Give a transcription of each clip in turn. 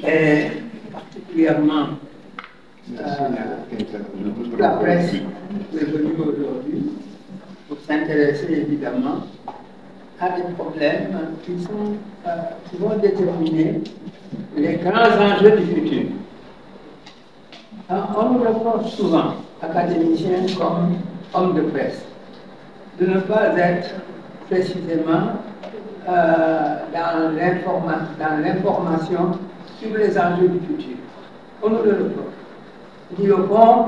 et particulièrement la presse est venue aujourd'hui pour s'intéresser évidemment à des problèmes qui vont déterminer les grands enjeux du futur. On nous reproche souvent, académiciens comme hommes de presse, de ne pas être précisément dans l'information sur les enjeux du futur. On nous le reproche. Il dit au fond,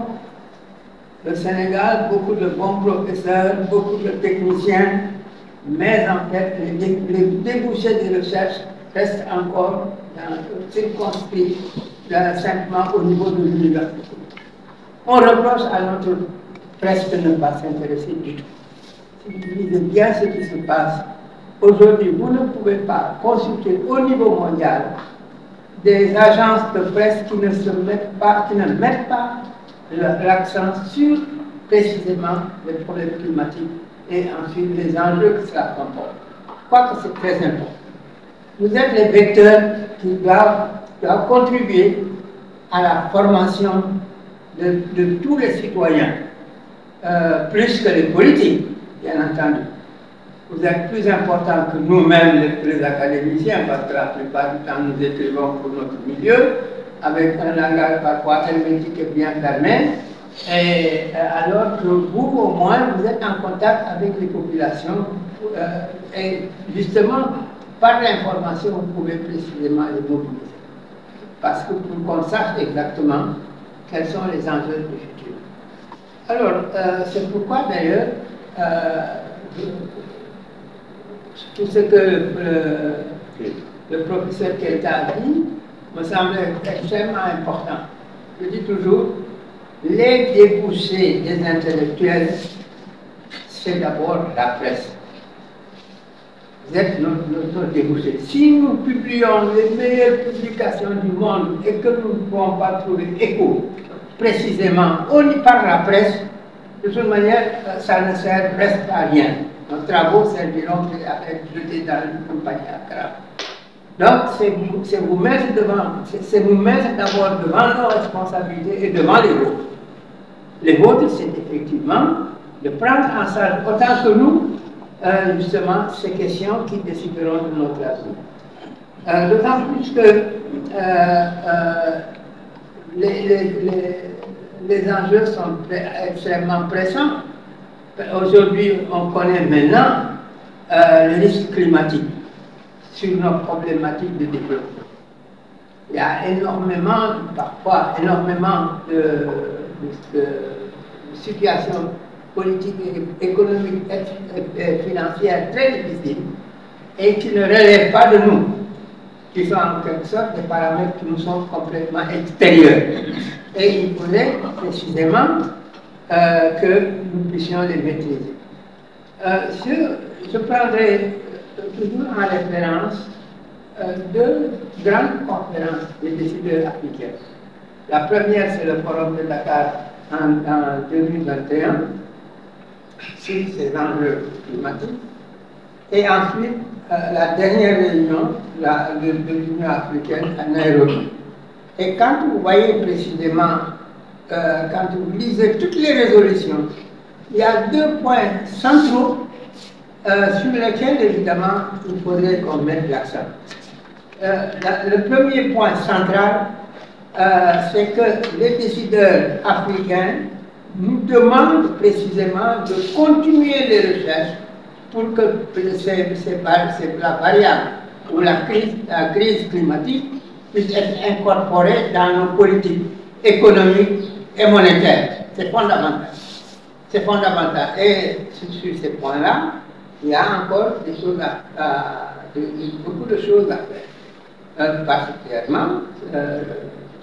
le Sénégal, beaucoup de bons professeurs, beaucoup de techniciens, mais en fait, les débouchés des recherches restent encore circonscrits simplement au niveau de l'université. On reproche à notre presse de ne pas s'intéresser du tout. Si vous lisez bien ce qui se passe, aujourd'hui, vous ne pouvez pas consulter au niveau mondial des agences de presse qui ne mettent pas l'accent sur précisément les problèmes climatiques et ensuite les enjeux que cela comporte. Je crois que c'est très important. Vous êtes les vecteurs qui doivent contribuer à la formation de tous les citoyens, plus que les politiques, bien entendu. Vous êtes plus importants que nous-mêmes, les académiciens, parce que la plupart du temps, nous écrivons pour notre milieu, avec un langage parfois hermétique et bien fermé, et alors que vous, au moins, vous êtes en contact avec les populations, et justement, par l'information, vous pouvez précisément les mobiliser. Parce que pour qu'on sache exactement quels sont les enjeux du futur. Alors, c'est pourquoi d'ailleurs, tout ce que le professeur Keïta a dit me semble extrêmement important. Je dis toujours, les débouchés des intellectuels, c'est d'abord la presse. Vous êtes notre débouché. Si nous publions les meilleures publications du monde et que nous ne pouvons pas trouver écho précisément par la presse, de toute manière, ça ne sert presque à rien. Nos travaux serviront à être jetés dans une compagnie à crabe. Donc, c'est vous mettre d'abord devant nos responsabilités et devant les vôtres. Les vôtres, c'est effectivement de prendre en charge autant que nous, justement, ces questions qui décideront de notre avenir. D'autant plus que les enjeux sont extrêmement pressants. Aujourd'hui, on connaît maintenant le risque climatique sur nos problématiques de développement. Il y a parfois énormément de situations politiques, économiques et financières très difficiles et qui ne relèvent pas de nous, qui sont en quelque sorte des paramètres qui nous sont complètement extérieurs. Et il faudrait précisément que nous puissions les maîtriser. Je prendrai toujours en référence deux grandes conférences des décideurs africains. La première, c'est le Forum de Dakar en 2021 sur ces enjeux climatiques. Et ensuite, la dernière réunion de l'Union africaine à Nairobi. Et quand vous voyez précisément, quand vous lisez toutes les résolutions, il y a deux points centraux sur lesquels, évidemment, il faudrait qu'on mette l'accent. Le premier point central, c'est que les décideurs africains nous demandent précisément de continuer les recherches pour que la variable ou la crise climatique puisse être incorporée dans nos politiques économiques et monétaires. C'est fondamental. C'est fondamental. Et sur ces points-là, il y a encore beaucoup de choses à faire. Particulièrement,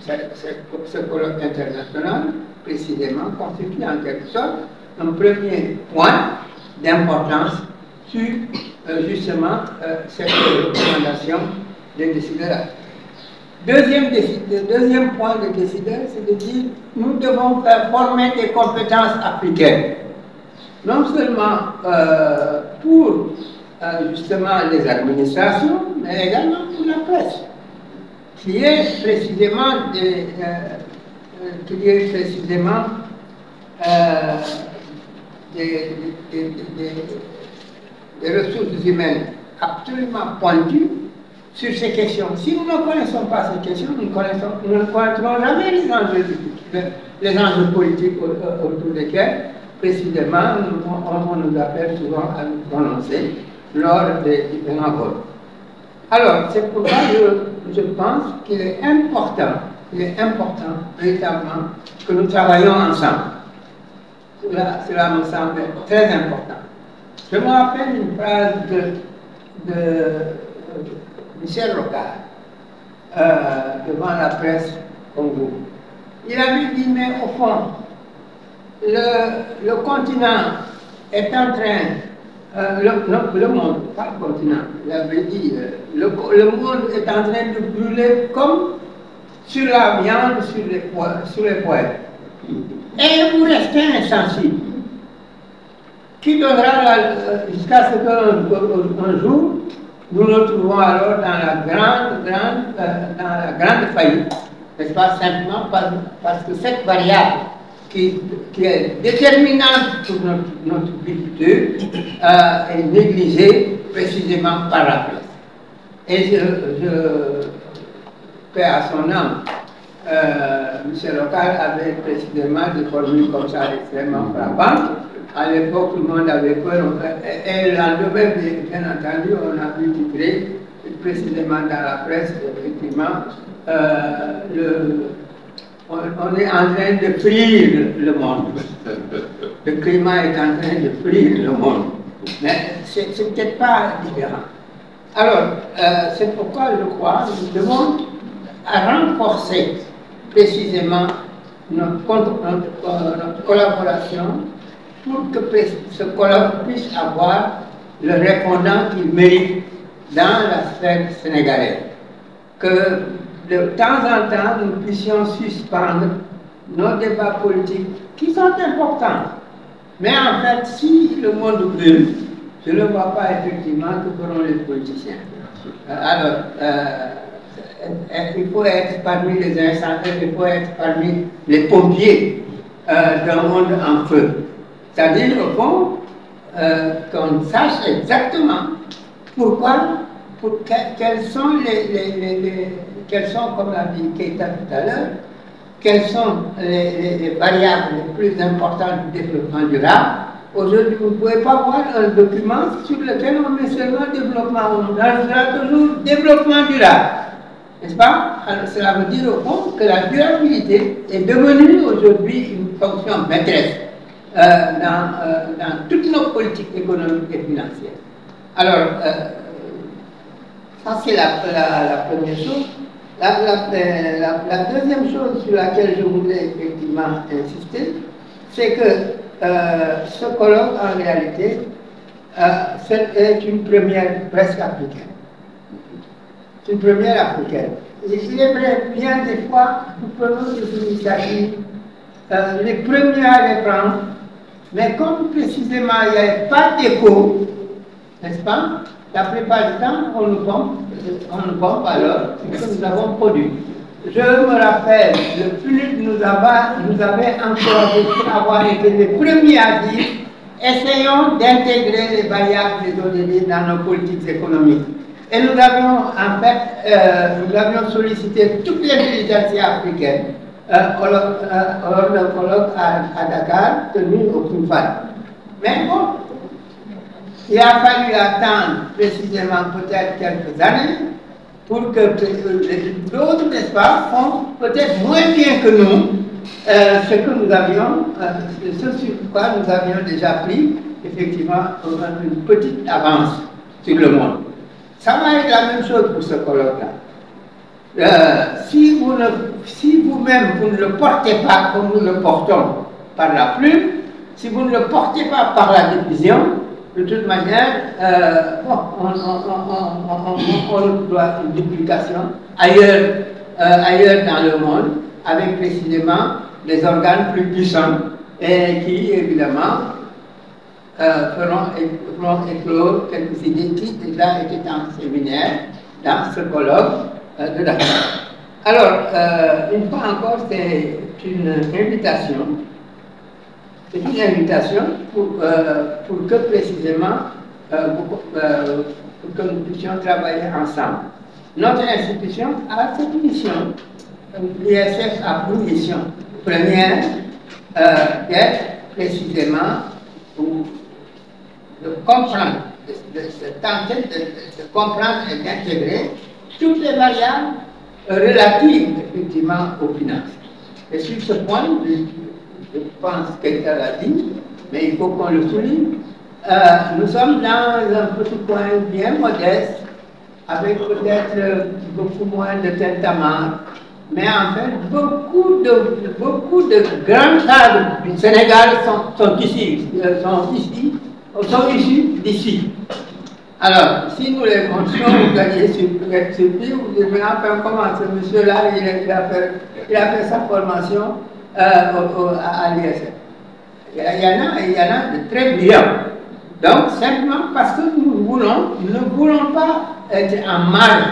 ce colloque international, précisément, constitue en quelque sorte un premier point d'importance sur justement cette recommandation des décideurs. Deuxième point de décideur, c'est de dire nous devons faire former des compétences africaines. Non seulement pour justement les administrations, mais également pour la presse. qui est précisément des ressources humaines absolument pointues sur ces questions. Si nous ne connaissons pas ces questions, nous ne connaîtrons jamais les enjeux politiques autour desquels, précisément, on nous appelle souvent à nous prononcer lors des différents votes. Alors, c'est pourquoi je pense qu'il est important véritablement que nous travaillions ensemble. Cela me semble très important. Je me rappelle une phrase de Michel Rocard devant la presse Congo. Il avait dit, mais au fond, le continent est en train, le monde, pas le continent, il avait dit, le monde est en train de brûler comme sur la viande, sur les poêles. Et vous restez insensible. Qui donnera jusqu'à ce qu'un jour, nous nous trouvons alors dans la grande faillite, n'est-ce pas, simplement parce que cette variable qui est déterminante pour notre vie future est négligée précisément par la presse. Et je paix à son âme, Michel Rocard avait précisément des formules comme ça extrêmement frappantes. À l'époque, tout le monde avait peur. Et le lendemain, bien entendu, on a pu titrer précisément dans la presse, effectivement, on est en train de frire le monde. Le climat est en train de frire le monde. Mais c'est peut-être pas différent. Alors, c'est pourquoi je crois que nous devons renforcer précisément notre collaboration pour que ce colloque puisse avoir le répondant qu'il mérite dans la sphère sénégalaise. Que de temps en temps, nous puissions suspendre nos débats politiques qui sont importants. Mais en fait, si le monde brûle, je ne vois pas effectivement que feront les politiciens. Alors, il faut être parmi les incendiaires, il faut être parmi les pompiers d'un monde en feu. C'est-à-dire, au fond, qu'on sache exactement quelles sont, comme l'a dit Keïta tout à l'heure, quelles sont les variables les plus importantes du développement durable. Aujourd'hui, vous ne pouvez pas voir un document sur lequel on met seulement développement. On ajoutera toujours développement durable. N'est-ce pas? Alors, cela veut dire au fond que la durabilité est devenue aujourd'hui une fonction maîtresse dans toutes nos politiques économiques et financières. Alors, ça c'est la première chose. La deuxième chose sur laquelle je voulais effectivement insister, c'est que ce colloque, en réalité, est une première presque africaine. C'est une première africaine. Et il est vrai, bien des fois, nous prenons des initiatives, les premiers à les prendre, mais comme précisément il n'y avait pas d'écho, n'est-ce pas? La plupart du temps, on nous pompe alors ce que nous avons produit. Je me rappelle, le PNUD nous avait encouragé pour avoir été les premiers à dire essayons d'intégrer les variables des ODD dans nos politiques économiques. Et nous avions en fait sollicité toute l'intelligence africaine lors d'un colloque à Dakar, tenu au Koufal. Mais bon, il a fallu attendre précisément peut-être quelques années pour que d'autres, n'est-ce pas, font peut-être moins bien que nous ce que nous avions, ce sur quoi nous avions déjà pris, effectivement, une petite avance sur le monde. Ça va être la même chose pour ce colloque-là. Si vous-même vous ne le portez pas comme nous le portons par la plume, si vous ne le portez pas par la division, de toute manière, on doit une duplication ailleurs dans le monde, avec précisément des organes plus puissants et qui, évidemment, feront éclore quelques idées qui déjà étaient en séminaire dans ce colloque de Dakar. Alors, une fois encore, c'est une invitation. C'est une invitation pour que précisément, pour que nous puissions travailler ensemble. Notre institution a cette mission. L'ISF a pour mission première d'être précisément de comprendre, de tenter de comprendre et d'intégrer toutes les variables relatives effectivement aux finances. Et sur ce point, je pense qu'elle l'a dit, mais il faut qu'on le souligne. Nous sommes dans un petit coin bien modeste, avec peut-être beaucoup moins de tintamarre, mais en fait, beaucoup de grands cadres du Sénégal sont issus d'ici. Alors, si nous les montrons, vous allez surpris, vous direz, enfin, comment ce monsieur-là, il a fait sa formation à l'ISF. Il y en a de très brillants. Donc, simplement parce que nous ne voulons pas être en marge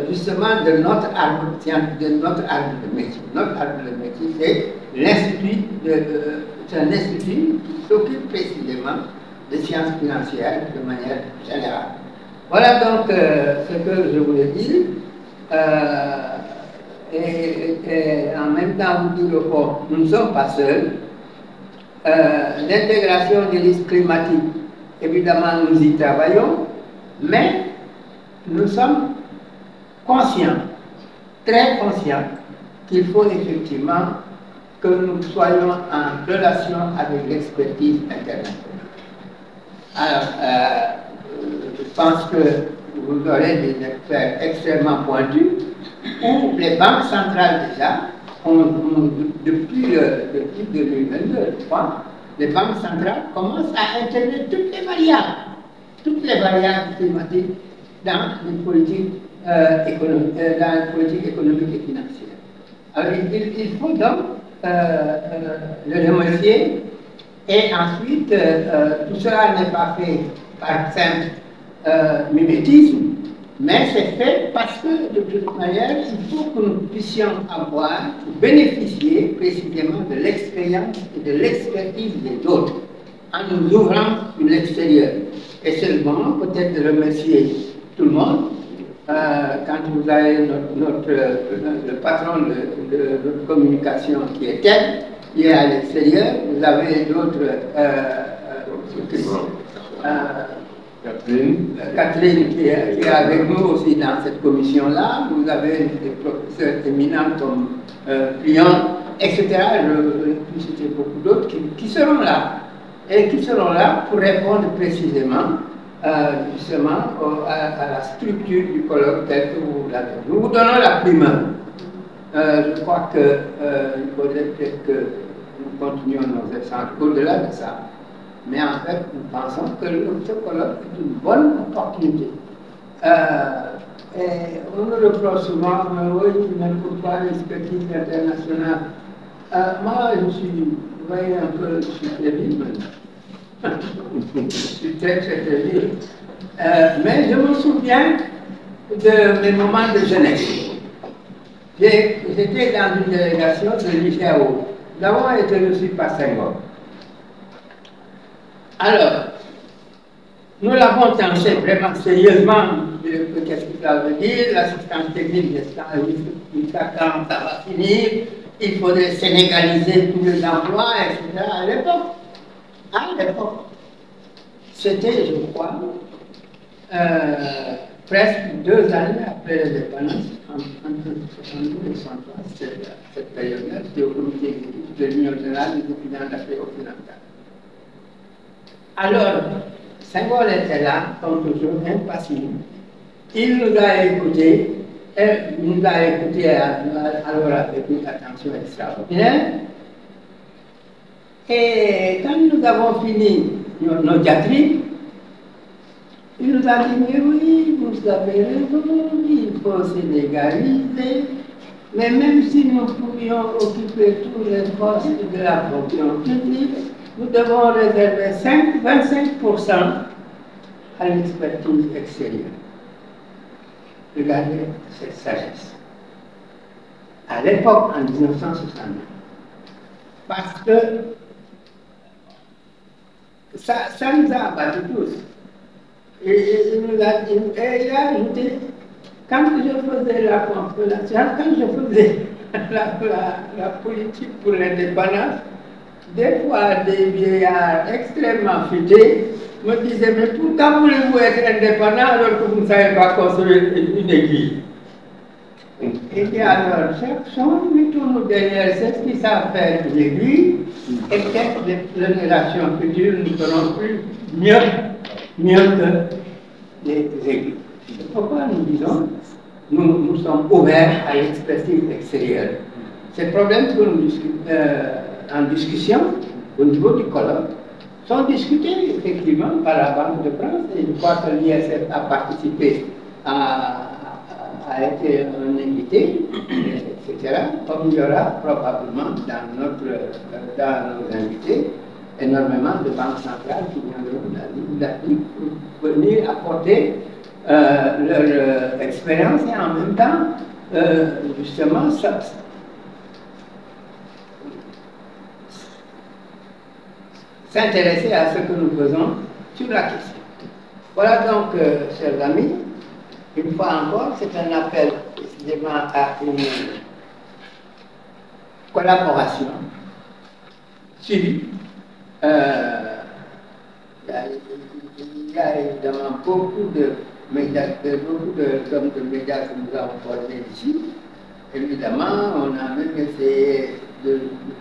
justement de notre arbre de métier. Notre arbre de métier, c'est l'institut, c'est un institut qui s'occupe précisément des sciences financières de manière générale. Voilà donc ce que je voulais dire. Et en même temps, vous dire au fond, nous ne sommes pas seuls. L'intégration des risques climatiques, évidemment, nous y travaillons, mais nous sommes conscients, très conscients, qu'il faut effectivement que nous soyons en relation avec l'expertise internationale. Alors, je pense que vous aurez des experts extrêmement pointus, où les banques centrales déjà, depuis 2022, je crois, les banques centrales commencent à intégrer toutes les variables climatiques dans les politiques économiques et financières. Alors, il faut donc le remercier, et ensuite, tout cela n'est pas fait par simple mimétisme, mais c'est fait parce que, de toute manière, il faut que nous puissions bénéficier précisément de l'expérience et de l'expertise des autres, en nous ouvrant sur l'extérieur. Et c'est le moment peut-être de remercier tout le monde. Quand vous avez le patron de communication qui est tel, qui est à l'extérieur, vous avez d'autres... Catherine qui est avec nous aussi dans cette commission-là. Vous avez des professeurs éminents comme Pliant, etc. Je peux citer beaucoup d'autres qui seront là. Et qui seront là pour répondre précisément justement à la structure du colloque tel que vous l'avez. Nous vous donnons la primeur. Je crois qu'il faudrait peut-être que nous continuions nos échanges au-delà de ça. Mais en fait, nous pensons que ce colloque est une bonne opportunité. Et on nous reproche souvent, oui, mais pourquoi l'expertise internationale? Moi, je suis, vous voyez un peu, je suis terrible. Je suis très, très terrible. Mais je me souviens de mes moments de jeunesse. J'étais dans une délégation de l'ICAO. D'abord, été reçu par Senghor. Alors, nous l'avons tenté vraiment sérieusement, qu'est-ce que ça veut dire, l'assistance technique, jusqu'à quand ça va finir, il faudrait sénégaliser tous les emplois, etc. À l'époque, c'était, je crois, presque 2 années après l'indépendance, entre 1962 et 1963, cette période-là, c'était au comité exécutif de l'Union générale des étudiants d'Afrique occidentale. Alors, Senghor était là, comme toujours, impassible. Il nous a écoutés, alors avec une attention extraordinaire. Et quand nous avons fini nos diatribes, il nous a dit, mais oui, vous avez raison, il faut sénégaliser, mais même si nous pouvions occuper tous les postes de la fonction publique, nous devons réserver 25% à l'expertise extérieure. Regardez cette sagesse. À l'époque, en 1962, parce que ça nous a abattus tous. Et il a ajouté, quand je faisais la conférence, quand je faisais la politique pour l'indépendance, des fois des vieillards extrêmement futés me disaient, mais pourquoi voulez-vous être indépendant alors que vous ne savez pas construire une église? Et puis alors, cherchons, mettons-nous derrière ceux qui savent faire une église, et peut-être les générations futures nous feront plus mieux que les églises. C'est pourquoi nous disons, nous sommes ouverts à l'expertise extérieure. Ces problèmes que nous discutons en discussion au niveau du colloque sont discutés effectivement par la Banque de France, et je crois que l'ISF a participé a été un invité, etc. Comme il y aura probablement dans nos invités énormément de banques centrales qui viendront d'Afrique pour venir apporter leur expérience et en même temps, justement, s'intéresser à ce que nous faisons sur la question. Voilà donc, chers amis, une fois encore, c'est un appel précisément à une collaboration suivie. Il y a évidemment beaucoup de médias, beaucoup d'hommes de médias que nous avons formés ici. Évidemment, on a même essayé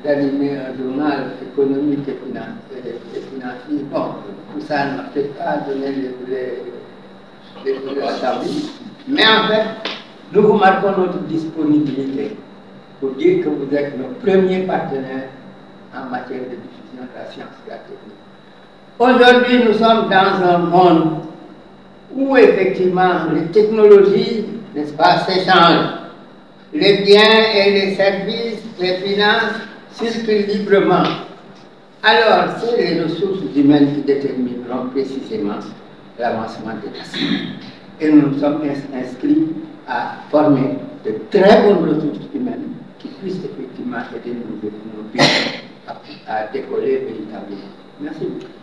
d'animer un journal économique et financier. Bon, tout ça n'a peut-être pas donné les services. Mais en fait, nous vous marquons notre disponibilité pour dire que vous êtes nos premiers partenaires en matière de diffusion de la science et de la technique. Aujourd'hui, nous sommes dans un monde où effectivement les technologies, n'est-ce pas, s'échangent. Les biens et les services, les finances circulent librement. Alors, c'est les ressources humaines qui détermineront précisément l'avancement des nations. Et nous nous sommes inscrits à former de très bonnes ressources humaines qui puissent effectivement aider nos pays à décoller véritablement. Merci beaucoup.